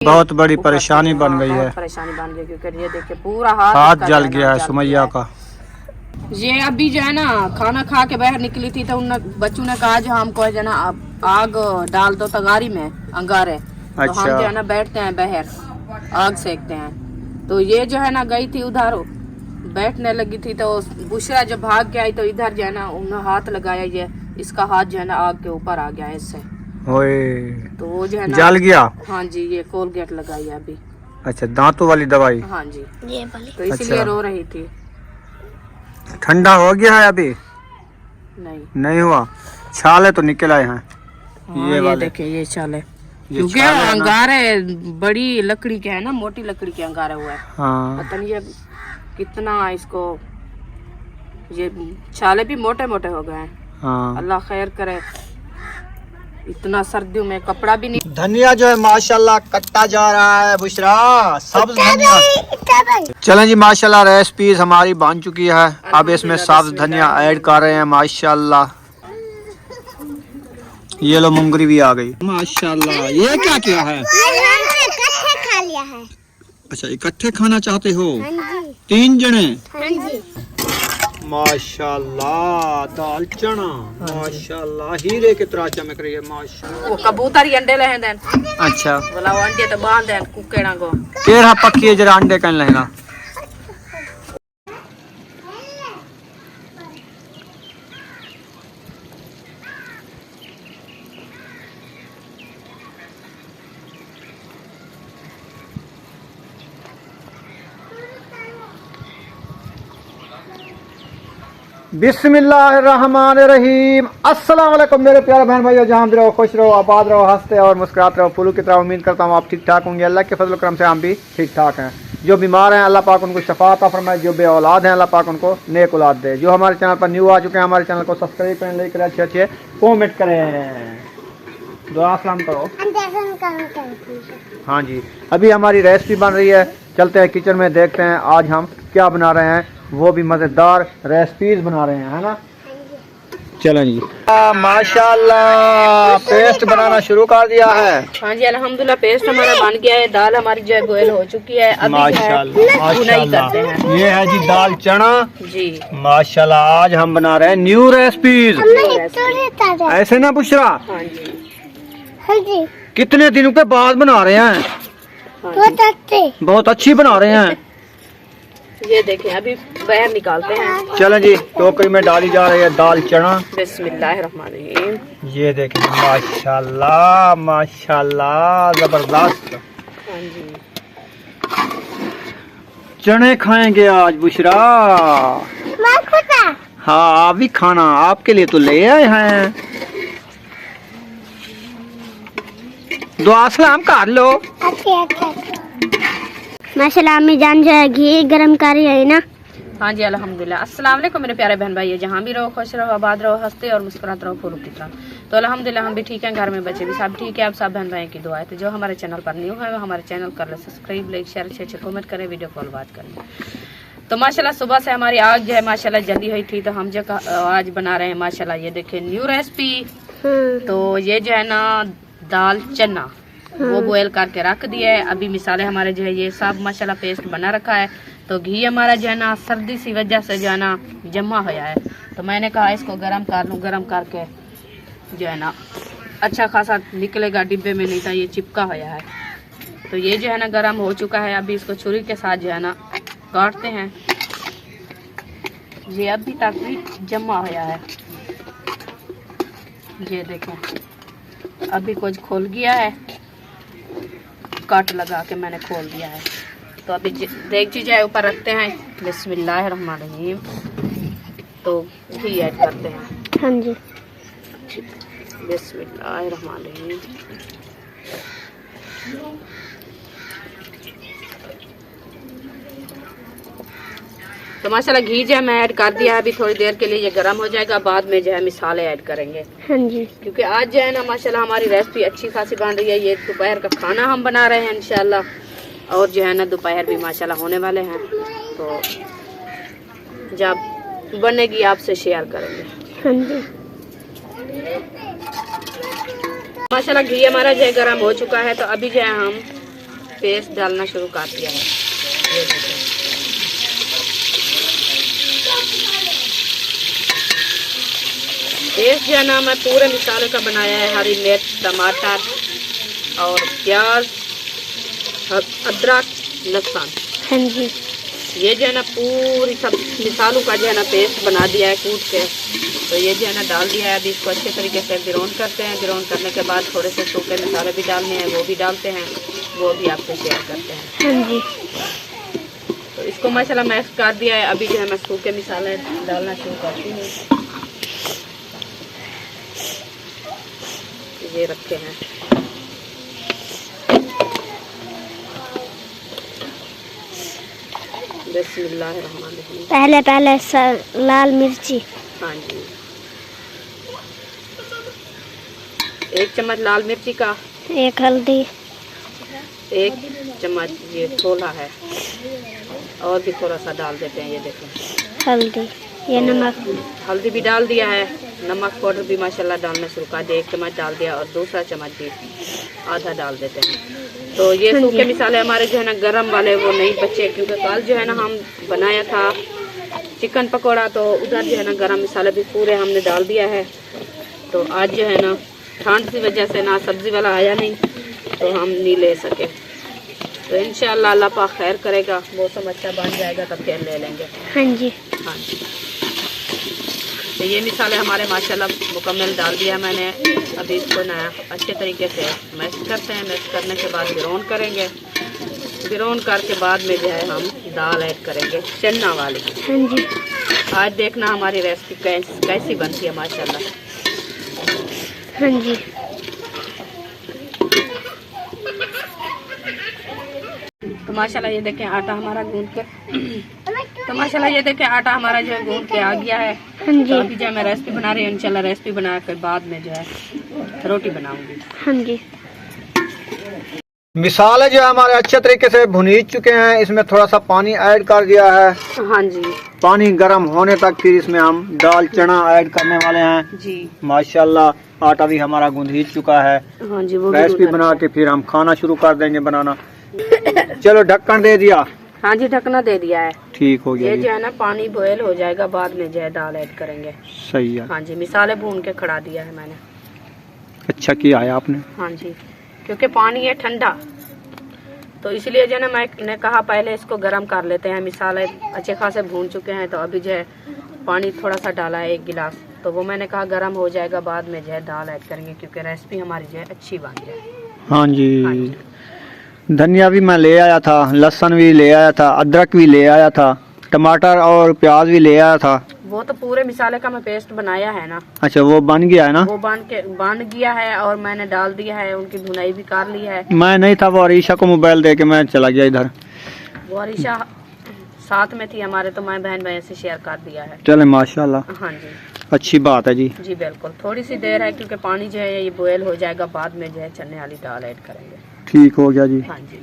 बहुत बड़ी परेशानी बन गई है। परेशानी बन गई क्योंकि ये देखिए पूरा हाथ जल गया है सुमैया का। ये अभी जो है ना खाना खा के बाहर निकली थी तो उन बच्चों ने कहा जो हमको जो है ना आग डाल दो तगारी में अंगारे। तो हम जो है ना बैठते हैं बाहर आग सेकते हैं। तो ये जो है ना गई थी उधर बैठने लगी थी तो बुशरा जब भाग के आई तो इधर जो है ना उन्होंने हाथ लगाया, ये इसका हाथ जो है ना आग के ऊपर आ गया इससे। तो वो जो है ना जल गया। हाँ जी, ये कोलगेट लगाई है अभी। अच्छा, दांतों वाली दवाई। हाँ जी, ये वाली। तो इसलिए रो रही थी। ठंडा हो गया है अभी? नहीं हुआ। छाले तो निकल आए हैं। हाँ, ये देखिए ये छाले, क्योंकि अंगारे बड़ी लकड़ी के है ना, मोटी लकड़ी के अंगारे हुआ है। हाँ। पता नहीं ये कितना इसको, ये छाले भी मोटे मोटे हो गए हैं। हाँ। अल्लाह खैर करे। इतना सर्दियों में कपड़ा भी नहीं। धनिया जो है माशाल्लाह कटता जा रहा है बुशरा, सब्ज धनिया। चलें जी, माशाल्लाह रेसिपीज हमारी बन चुकी है। अब इसमें सब्ज धनिया ऐड कर रहे हैं माशाल्लाह। ये लो मुंगरी भी आ गई माशाल्लाह। ये क्या किया है? इकट्ठे खा लिया है। अच्छा, इकट्ठे खाना चाहते हो? हाँ जी। 3 जने? हाँ जी। माशाल्लाह दाल चना माशाल्लाह हीरे की तरह चमक रही है माशाल्लाह। वो कबूतर ही अंडे लहे देन। अच्छा, बोला वो अंडे तो बांध देन कुकेड़ा को। केड़ा पक्की है जरा अंडे कन लेना। बिस्मिल्लाहिर्रहमानिर्रहीम। अस्सलाम वालेकुम मेरे प्यारे बहन भाइयों, जहाँ भी रहो खुश रहो, आबाद रहो, हंसते और मुस्कुराते रहो। फूलों की तरह उम्मीद करता हूँ आप ठीक ठाक होंगे। अल्लाह के फजल करम से हम भी ठीक ठाक हैं। जो बीमार हैं अल्लाह पाक उनको शफा अता फरमाए, जो बे औलाद हैं अल्लाह पाक उनको नेक औलाद दे। जो हमारे चैनल पर न्यू आ चुके हैं हमारे चैनल को सब्सक्राइब करें, लाइक करें, अच्छे अच्छे कॉमेंट करें, दुआ सलाम करो। हाँ जी, अभी हमारी रेसिपी बन रही है। चलते हैं किचन में, देखते हैं आज हम क्या बना रहे हैं। वो भी मज़ेदार रेसिपीज बना रहे हैं, है ना। चलो जी, माशाल्लाह पेस्ट बनाना शुरू कर दिया है। हाँ जी, अल्हम्दुलिल्लाह पेस्ट हमारा बन गया है। दाल हमारी जो है बॉयल हो चुकी है। अभी माशाल्लाह करते हैं। ये है जी दाल चना जी माशाल्लाह। आज हम बना रहे हैं न्यू रेसिपीज। ऐसे ना बुशरा? हाँ जी। हाँ जी। कितने दिनों के बाद बना रहे हैं? बहुत अच्छी बना रहे हैं। ये देखें अभी बाहर निकालते हैं। चलें जी, टोकरी में डाली जा रही है दाल चना। बिस्मिल्लाहिर्रहमानिर्रहीम। ये देखें माशाल्लाह माशाल्लाह जबरदस्त। हाँ जी, चने खाएंगे आज बुशरा। हाँ, आप भी खाना, आपके लिए तो ले आए हैं। दुआ सलाम कर लो। माशाल्लाह अम्मी जान जो है घी गरम कर रही है ना। हाँ जी, अल्हम्दुलिल्लाह। अस्सलाम वालेकुम मेरे प्यारे बहन भाई, जहाँ भी रहो खुश रहो, आबाद रहो, हंसते और मुस्कुराते रहो फूलों की तरह। तो अल्हम्दुलिल्लाह हम भी ठीक हैं, घर में बच्चे भी सब ठीक है। आप सब बहन भाई की दुआ है। तो जो हमारे चैनल पर न्यू है वो हमारे चैनल कर ले सब्सक्राइब, लाइक शेयर, अच्छे अच्छे कमेंट करें, वीडियो कॉल बात करें। तो माशाल्लाह सुबह से हमारी आग जो है माशाल्लाह जली हुई थी, तो हम जो आज बना रहे हैं माशाल्लाह ये देखिए न्यू रेसिपी। तो ये जो है ना दाल चना वो बॉयल करके रख दिया है। अभी मिसाले हमारे जो है ये सब माशाल्लाह पेस्ट बना रखा है। तो घी हमारा जो है ना सर्दी सी वजह से जो है ना जमा होया है, तो मैंने कहा इसको गर्म कर लूँ। गर्म करके जो है ना अच्छा खासा निकलेगा डिब्बे में, नहीं था ये चिपका होया है। तो ये जो है ना गर्म हो चुका है। अभी इसको छुरी के साथ जो है ना काटते हैं। ये अभी तक भी जमा होया है। ये देखें अभी कुछ खोल गया है, काट लगा के मैंने खोल दिया है। तो अभी देगची जो है ऊपर रखते हैं। बिस्मिल्लाहिर्रहमानिर्रहीम। तो घी ऐड करते हैं। हाँ जी। बिस्मिल्लाहिर्रहमानिर्रहीम। तो माशाल्लाह घी जो है मैं ऐड कर दिया है। अभी थोड़ी देर के लिए ये गर्म हो जाएगा, बाद में जो है मिसाले ऐड करेंगे। हाँ जी। क्योंकि आज जो है ना माशाल्लाह हमारी रेसिपी अच्छी खासी बन रही है। ये दोपहर का खाना हम बना रहे हैं इंशाल्लाह, और जो है ना दोपहर भी माशाल्लाह होने वाले हैं। तो जब बनेगी आपसे शेयर करेंगे। हाँ जी। माशाल्लाह घी हमारा जो है गर्म हो चुका है। तो अभी जो है हम पेस्ट डालना शुरू कर दिया है। ये देखिए। पेस्ट जो है ना मैं पूरे मसाले का बनाया है, हरी मिर्च, टमाटर और प्याज, अदरक, लहसुन। हाँ जी। ये जो है ना पूरी सब मिसालों का जो है ना पेस्ट बना दिया है कूट के। तो ये जो है ना डाल दिया है। अभी इसको अच्छे तरीके से ग्राउंड करते हैं। ग्राउंड करने के बाद थोड़े से सूखे मसाले भी डालने हैं, वो भी डालते हैं, वो भी आपको शेयर करते हैं। हाँ जी। तो इसको माशाल्लाह मैश कर दिया है। अभी जो है मैं सूखे मसाले डालना शुरू करती हूँ। ये रखे हैं। बिस्मिल्लाहिर्रहमानिर्रहीम। पहले लाल मिर्ची। हाँ जी, 1 चम्मच लाल मिर्ची का, 1 हल्दी, 1 चम्मच ये छोला है, और भी थोड़ा सा डाल देते हैं। ये देखें हल्दी, ये नमक। हल्दी भी डाल दिया है। नमक पाउडर भी माशाल्लाह डालना शुरू कर दिया। 1 चम्मच डाल दिया और दूसरा चम्मच भी आधा डाल देते हैं। तो ये सूखे मसाले हमारे जो है ना गरम वाले वो नहीं बचे, क्योंकि कल जो है ना हम बनाया था चिकन पकौड़ा, तो उधर जो है ना गरम मसाले भी पूरे हमने डाल दिया है। तो आज जो है ना ठंड की वजह से ना सब्ज़ी वाला आया नहीं, तो हम नहीं ले सके। तो इंशाअल्लाह अल्लाह पाक खैर करेगा, मौसम अच्छा बन जाएगा तब फिर ले लेंगे। हाँ जी। हाँ जी। तो ये मसाले हमारे माशाल्लाह मुकम्मल डाल दिया मैंने। अभी इसको ना अच्छे तरीके से मैश करते हैं। मैश करने के बाद ग्राउंड करेंगे। ग्राउंड करके बाद में जो है हम दाल ऐड करेंगे चना वाली। हाँ जी। आज देखना हमारी रेसिपी कैसी बनती है माशाल्लाह। हाँ जी। तो माशाल्लाह ये देखें आटा हमारा गूंद के तो माशाल्लाह ये देखें आटा हमारा जो है गूंद के आ गया है। हाँ जी। तो अभी जो है मैं रेसिपी बना रही हूँ, इंशाल्लाह रेसिपी बना कर बाद में जो है रोटी बनाऊंगी। हाँ जी। मिसाले जो है हमारे अच्छे तरीके से भुनी चुके हैं। इसमें थोड़ा सा पानी ऐड कर दिया है। हाँ जी। पानी गर्म होने तक फिर इसमें हम दाल चना ऐड करने वाले हैं। जी माशाल्लाह आटा भी हमारा गूंद ही चुका है। हाँ जी। वो रेसिपी बना के फिर हम खाना शुरू कर देंगे बनाना। चलो ढक्कन दे दिया। हाँ जी, ढकना दे दिया है। ठीक हो गया ये जी। जो है ना पानी बॉयल हो जाएगा, बाद में जो है दाल ऐड करेंगे। सही है। हाँ जी, मिसाले भून के खड़ा दिया है मैंने। अच्छा किया है आपने। हाँ जी, क्योंकि पानी है ठंडा, तो इसलिए जो है ना मैंने कहा पहले इसको गर्म कर लेते हैं। मिसाले अच्छे खासे भून चुके हैं, तो अभी जो है पानी थोड़ा सा डाला है 1 गिलास, तो वो मैंने कहा गर्म हो जाएगा, बाद में जो है दाल ऐड करेंगे, क्योंकि रेसिपी हमारी जो है अच्छी बन जाए। हाँ जी। हाँ जी। धनिया भी मैं ले आया था, लहसुन भी ले आया था, अदरक भी ले आया था, टमाटर और प्याज भी ले आया था। वो तो पूरे मिसाले का मैं पेस्ट बनाया है ना। अच्छा वो बन गया है ना। वो बन गया है और मैंने डाल दिया है, उनकी भुनाई भी कर ली है। मैं नहीं था, वो अरीशा को मोबाइल दे के मैं चला गया इधर। वो अरीशा साथ में थी हमारे, तो मैं बहन बहन से शेयर कर दिया है। चले माशाल्लाह, हाँ जी। अच्छी बात है जी। जी बिल्कुल, थोड़ी सी देर है क्योंकि पानी जो है ये बॉयल हो जाएगा, बाद में जो है चने वाली दाल ऐड करेंगे। ठीक हो गया जी। हाँ जी।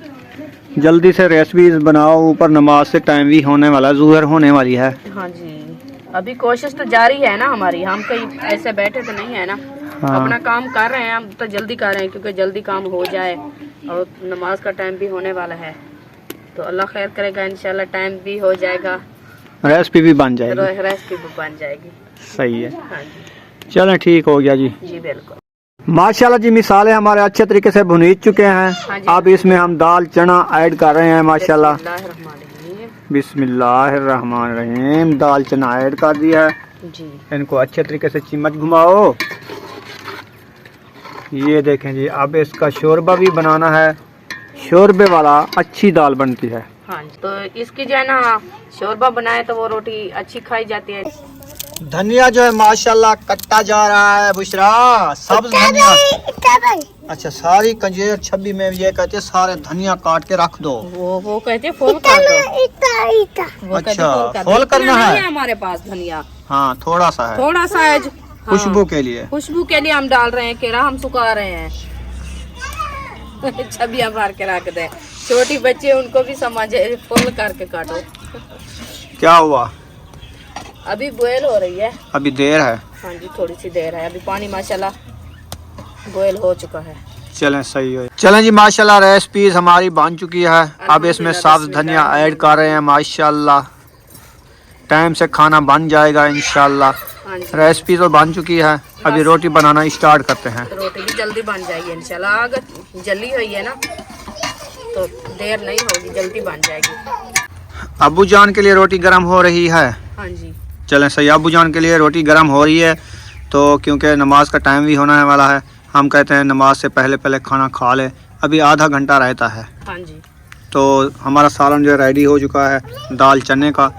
जल्दी से रेसिपी बनाओ, ऊपर नमाज से टाइम भी होने वाला, ज़ुहर होने वाली है। हाँ जी, अभी कोशिश तो जारी है ना हमारी, हम कहीं ऐसे बैठे तो नहीं है ना। हाँ। अपना काम कर रहे हैं, हम तो जल्दी कर रहे हैं क्योंकि जल्दी काम हो जाए और नमाज का टाइम भी होने वाला है, तो अल्लाह खैर करेगा, इंशाल्लाह टाइम भी हो जाएगा, रेसिपी भी बन जाएगी। रेसिपी भी बन जाएगी। सही है। हाँ जी। चलें ठीक हो गया जी। जी बिल्कुल। माशाल्लाह जी, मिसाले हमारे अच्छे तरीके से भुनी चुके हैं। हाँ जी। अब इसमें हम दाल चना ऐड कर रहे हैं। माशाल्लाह, बिस्मिल्लाहिर्रहमानिर्रहीम। बिस्मिल्लाहिर्रहमानिर्रहीम। दाल चना ऐड कर दिया है। जी। इनको अच्छे तरीके से चिमच घुमाओ। ये देखें जी, अब इसका शोरबा भी बनाना है। शोरबे वाला अच्छी दाल बनती है। हाँ जी, तो इसकी जो है ना शोरबा बनाए तो वो रोटी अच्छी खाई जाती है। धनिया जो है माशाल्लाह कटता जा रहा है बुशरा, सब्ज धनिया। अच्छा, सारी कंजेर छब्बी में ये कहते सारे धनिया काट के रख दो। वो कहते फुल कर दो। वो कहते अच्छा, फुल फुल करना नहीं है हमारे पास धनिया, हाँ थोड़ा सा है, थोड़ा सा है। खुशबू के लिए। खुशबू के लिए हम डाल रहे हैं, केरा हम सुखा रहे हैं। छबिया भर के रख दे, छोटी बच्चे उनको भी समझे, फुल करके काटो। क्या हुआ? अभी बॉयल हो रही है। अभी देर है। हाँ जी, थोड़ी सी देर है, अभी पानी माशाल्लाह बॉयल हो चुका है। चलें सही है। चलें जी माशाल्लाह रेसिपीज हमारी बन चुकी है। अब इसमें साब्त धनिया ऐड कर रहे हैं माशाल्लाह। टाइम से खाना बन जाएगा इंशाल्लाह। हाँ जी, रेसिपी तो बन चुकी है, अभी रोटी बनाना स्टार्ट करते हैं। रोटी भी जल्दी बन जाएगी इंशाल्लाह। आग जली हुई है ना तो देर नहीं होगी, जल्दी बन जाएगी। अब्बू जान के लिए रोटी गर्म हो रही है। हाँ जी, चलें सही, अब्बू जान के लिए रोटी गर्म हो रही है तो क्योंकि नमाज का टाइम भी होने वाला है, हम कहते हैं नमाज से पहले पहले खाना खा ले। अभी आधा घंटा रहता है हाँ जी, तो हमारा सालन जो रेडी हो चुका है दाल चने का।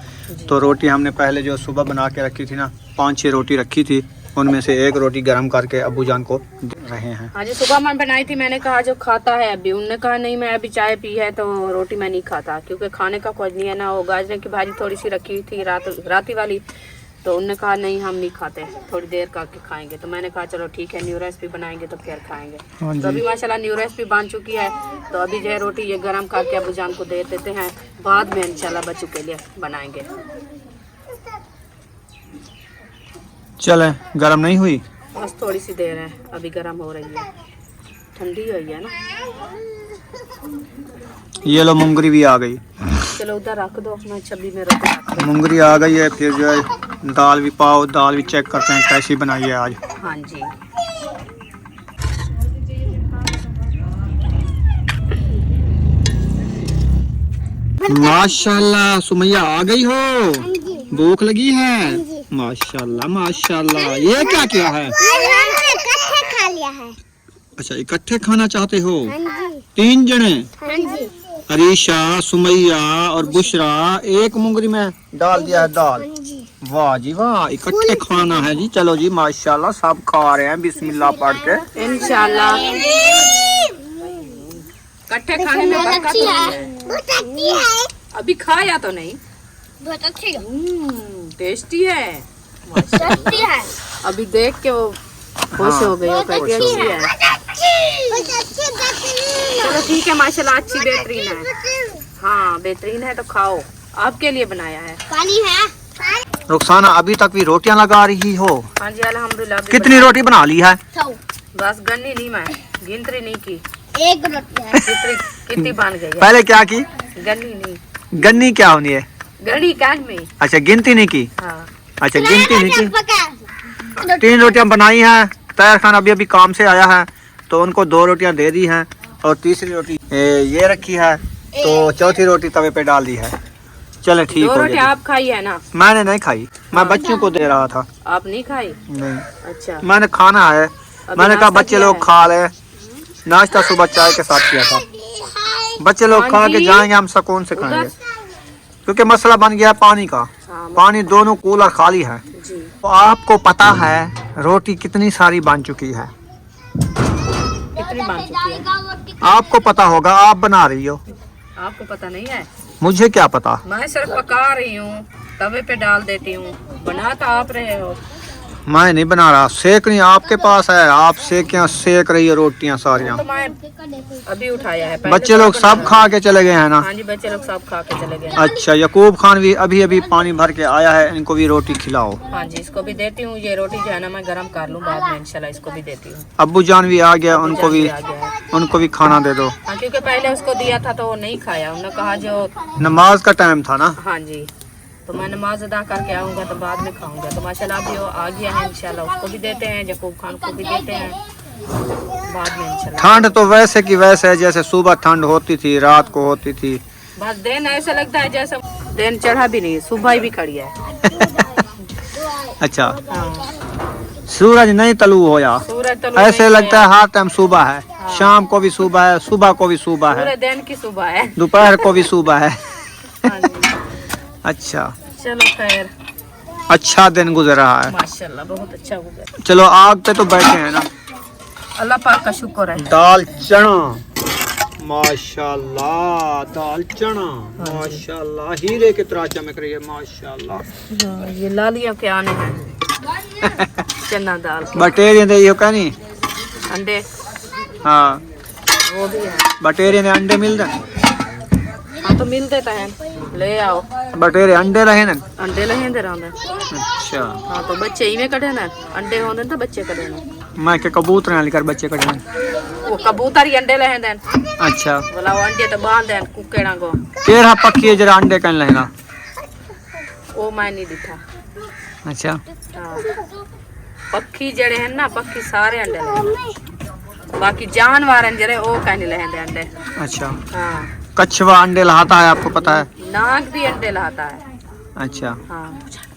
तो रोटी हमने पहले जो सुबह बना के रखी थी ना, 5-6 रोटी रखी थी, उनमें से एक रोटी गर्म करके अब्बू जान को दे रहे हैं। हाँ जी। सुबह मैं बनाई थी, मैंने कहा जो खाता है अभी, उनने कहा नहीं मैं अभी चाय पी है तो रोटी मैं नहीं खाता, क्योंकि खाने का कुछ नहीं है ना। वो गाजर की भाजी थोड़ी सी रखी थी राती वाली, तो उनने कहा नहीं हम नहीं खाते, थोड़ी देर करके खाएंगे। तो मैंने कहा चलो ठीक है, न्यू रेसिपी बनाएंगे तो फिर खाएंगे। हाँ जी। तो अभी माशाल्लाह न्यू रेसिपी बन चुकी है, तो अभी जो है रोटी ये गर्म करके अब्बू जान को दे देते हैं, बाद में इंशाल्लाह बच्चों के लिए बनाएंगे। चलें, गर्म नहीं हुई? बस थोड़ी सी देर है, अभी गर्म हो रही है, ठंडी हुई है ना। ये लो मूंगरी भी आ गई। चलो उधर रख दो, मैं छब्बी में रोटी रख दूँ। मूंगरी आ गई है, फिर जो है दाल भी पाओ, दाल भी चेक करते हैं कैसी बनाई है आज। हाँ जी, माशाल्लाह सुमैया आ गई हो, भूख लगी है? माशाल्लाह माशाल्लाह। ये क्या किया है? खा लिया है। अच्छा इकट्ठे खाना चाहते हो? 3 जने? हाँ जी, अरीशा, सुमैया और बुशरा एक मूंगरी में डाल दिया है दाल। वाह जी वाह, इकट्ठे खाना है जी। चलो जी माशाल्लाह सब खा रहे हैं बिस्मिल्लाह पढ़ के। इंशाल्लाह इकट्ठे खाने में बरकत होती है। बहुत अच्छी है। अभी खाया तो नहीं? बहुत अच्छी है। टेस्टी है अच्छी है। अभी देख के वो खुश हो गई, वो कहती है अच्छी है। चलो ठीक है माशाल्लाह, अच्छी बेहतरीन है। हाँ बेहतरीन है तो खाओ, आपके लिए बनाया है। पानी है। रुखसाना अभी तक भी रोटियां लगा रही हो? हाँ जी अल्हम्दुलिल्लाह। अभी कितनी रोटी बना ली है? बस गन्नी नहीं, मैं गिनती नहीं की। एक रोटी है। कितनी बन गई है? पहले क्या की? गन्नी नहीं, गन्नी क्या होनी है? गड़ी कान में। अच्छा गिनती नहीं की? हाँ अच्छा गिनती नहीं की। 3 रोटियां बनाई हैं। तैयार खान अभी अभी काम से आया है तो उनको 2 रोटियां दे दी हैं और तीसरी रोटी ये रखी है, तो चौथी रोटी तवे पे डाल दी है। चले ठीक 2 हो रोटी गया। आप खाई है ना? मैंने नहीं खाई, मैं बच्चों को दे रहा था। आप नहीं खाई? नहीं, अच्छा, मैंने खाना है। अभी मैंने कहा नाश्ता बच्चे किया लोग है? खा ले। नाश्ता सुबह चाय के साथ किया था। बच्चे लोग हाँ खा के जी। जाएंगे, हम सुकून से खाएंगे, उधर? क्योंकि मसला बन गया पानी का। हाँ पानी दोनों कूलर खाली है। जी। तो आपको पता है रोटी कितनी सारी बन चुकी है? कितनी बन चुकी है? आपको पता होगा, आप बना रही हो, आपको पता नहीं है? मुझे क्या पता। मैं सिर्फ पका रही हूँ, तवे पे डाल देती हूँ, बना तो आप रहे हो। मैं नहीं बना रहा, सेकनी आपके पास है, आप सेक रही है रोटियां सारियां। तो मैं अभी उठाया है। पहले बच्चे तो लोग सब खा के चले गए हैं ना? हाँ जी, बच्चे लोग सब खा के चले गए। अच्छा यकूब खान भी अभी अभी पानी भर के आया है, इनको भी रोटी खिलाओ। हाँ जी, इसको भी देती हूँ। ये रोटी जो है ना मैं गरम कर लूँ बाद में इंशाल्लाह, इसको भी देती हूँ। अब्बू जान भी आ गया, उनको भी आ गया है। उनको भी खाना दे दो। हाँ, क्योंकि पहले उसको दिया था तो वो नहीं खाया, उन्होंने कहा जो। नमाज का टाइम था ना? हाँ जी, तो मैं नमाज अदा करके आऊँगा तो बाद में खाऊंगा। तो माशाल्लाह अभी वो आ गया है, इंशाल्लाह उसको भी देते हैं, यकूब खान को भी देते हैं बाद में इंशाल्लाह। ठंड तो वैसे की वैसे है, जैसे सुबह ठंड होती थी, रात को होती थी। बस दिन ऐसा लगता है जैसे दिन चढ़ा भी नहीं, सुबह ही भी खड़ी है। अच्छा हाँ, सूरज नहीं तलू होया, सूरज तो ऐसे लगता है हर टाइम सुबह है। शाम को भी सुबह है, सुबह को भी सुबह है, पूरे दिन की सुबह है। दोपहर को भी सुबह है। हाँ जी, अच्छा चलो खैर, अच्छा दिन गुजर रहा है। माशाल्लाह बहुत अच्छा हो गया। चलो आग पे तो बैठे हैं ना। अल्लाह पाक का शुक्र है। दाल चना माशाल्लाह, दाल चना माशाल्लाह, हीरे की तरह चमक रही है माशाल्लाह। हाँ, ये लालियों के आने हैं। चना दाल के बटेरियन दे कहनी। अंडे हाँ वो भी है। बटेरियन अंडे मिल रहे? हाँ तो मिलते तो हैं, ले आओ। बटेरे अंडे रहे ना? अंडे लहेंदे रहंदे। अच्छा हाँ तो बच्चे ही में कढ़े ना, अंडे होंदे तो बच्चे कढ़े ना। मैं के कबूतर ना लेकर बच्चे कटे। वो कबूतर ही अंडे ले देन। अच्छा बोला वो अंडे तो बांध देन कुकेड़ा को। केड़ा पक्की है जरा अंडे कन लेना। वो मैं नहीं दिखा। अच्छा हाँ। पक्षी जड़े हैं ना पक्षी सारे अंडे ले। बाकी जानवर हैं जड़े वो कहीं ले दे अंडे। अच्छा हाँ। कछुआ अंडे लाता है आपको पता है? नाग भी अंडे लाता है। अच्छा हाँ।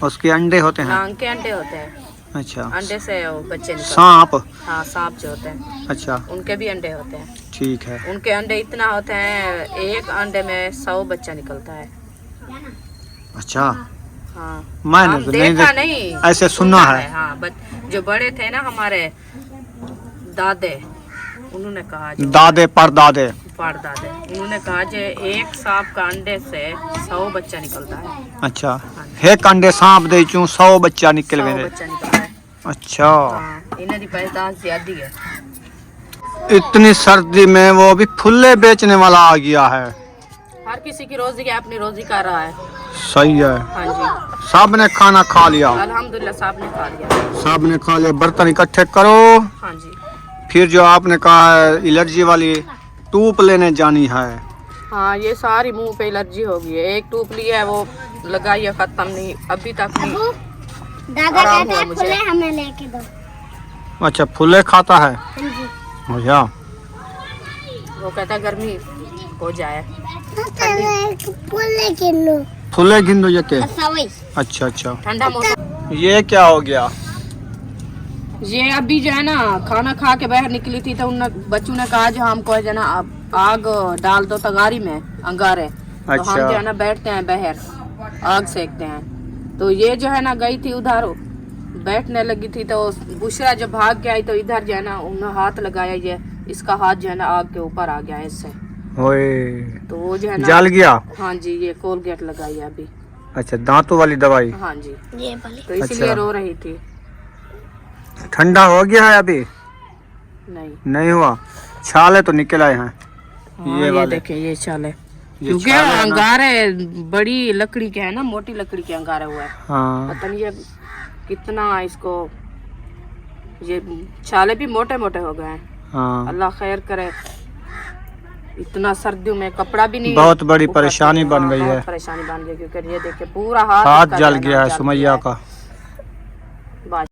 उसके अंडे होते हैं? नाग के अंडे होते हैं। अच्छा अंडे से वो बच्चे निकलते हैं। सांप? हाँ सांप जो होते हैं। अच्छा उनके भी अंडे होते हैं। ठीक है। उनके अंडे इतना होते हैं एक अंडे में 100 बच्चा निकलता है। अच्छा हाँ मैंने हम तो देखा नहीं ऐसे सुना है। हाँ जो बड़े थे ना हमारे दादे उन्होंने कहा दादे परदादे परदादे उन्होंने कहा जे एक सांप का अंडे से 100 बच्चा निकलता है। अच्छा एक अंडे सांप दे चूं 100 बच्चा निकल 100 गए। बच्चा निकलता है। अच्छा हाँ इन्हें दी पैदाश ज्यादा है। इतनी सर्दी में वो भी फुल्ले बेचने वाला आ गया है। हर किसी की रोजी है अपनी रोजी कर रहा है। सही है। हाँ जी सब ने खाना खा लिया? अल्हम्दुलिल्लाह साहब ने खा लिया। सब ने खा लिया। बर्तन इकट्ठे करो। हाँ जी फिर जो आपने कहा है एलर्जी वाली टूप लेने जानी है। हाँ ये सारी मुंह पे एलर्जी हो गई है। एक टूप लिया है वो लगाई है खत्म नहीं अभी तक नहीं। दादा आराम कहते हुआ हैं मुझे। फुले हमें लेके दो। अच्छा फुले खाता है? हाँ जी। अच्छा वो कहता है गर्मी हो जाए। फुले किलो फुले गिन दो ये के। सवई अच्छा अच्छा ठंडा मौसम। ये क्या हो गया? ये अभी जो है ना खाना खा के बाहर निकली थी तो उन बच्चों ने कहा जो हमको है जो ना आग डाल दो तगारी में अंगारे। तो हम अच्छा। जो है ना बैठते हैं बाहर आग सेकते हैं। तो ये जो है ना गई थी उधर बैठने लगी थी तो बुशरा जब भाग के आई तो इधर जो है ना उन्होंने हाथ लगाया ये इसका हाथ जो है ना आग के ऊपर आ गया इससे। ओए तो वो जो है ना जल गया? हाँ जी ये कोलगेट लगाई है अभी। अच्छा दांतों वाली दवाई? हाँ जी ये वाली तो इसीलिए अच्छा। रो रही थी। ठंडा हो गया है अभी? नहीं नहीं हुआ। छाले तो निकल आए हैं। हाँ, ये ये वाले देखे ये चाले ये क्योंकि छाले हैं ना? अंगारे बड़ी लकड़ी के है ना मोटी लकड़ी के अंगारे हुआ है। हाँ पता नहीं ये कितना इसको ये छाले भी मोटे मोटे हो गए हैं। हाँ अल्लाह खैर करे। इतना सर्दियों में कपड़ा भी नहीं बहुत बड़ी ऊपर से। परेशानी बन हाँ, गई बहुत है। परेशानी बन गई क्योंकि ये देखे पूरा हाथ हाथ इसका जल जो है गया ना है जल सुमैया गया का। है।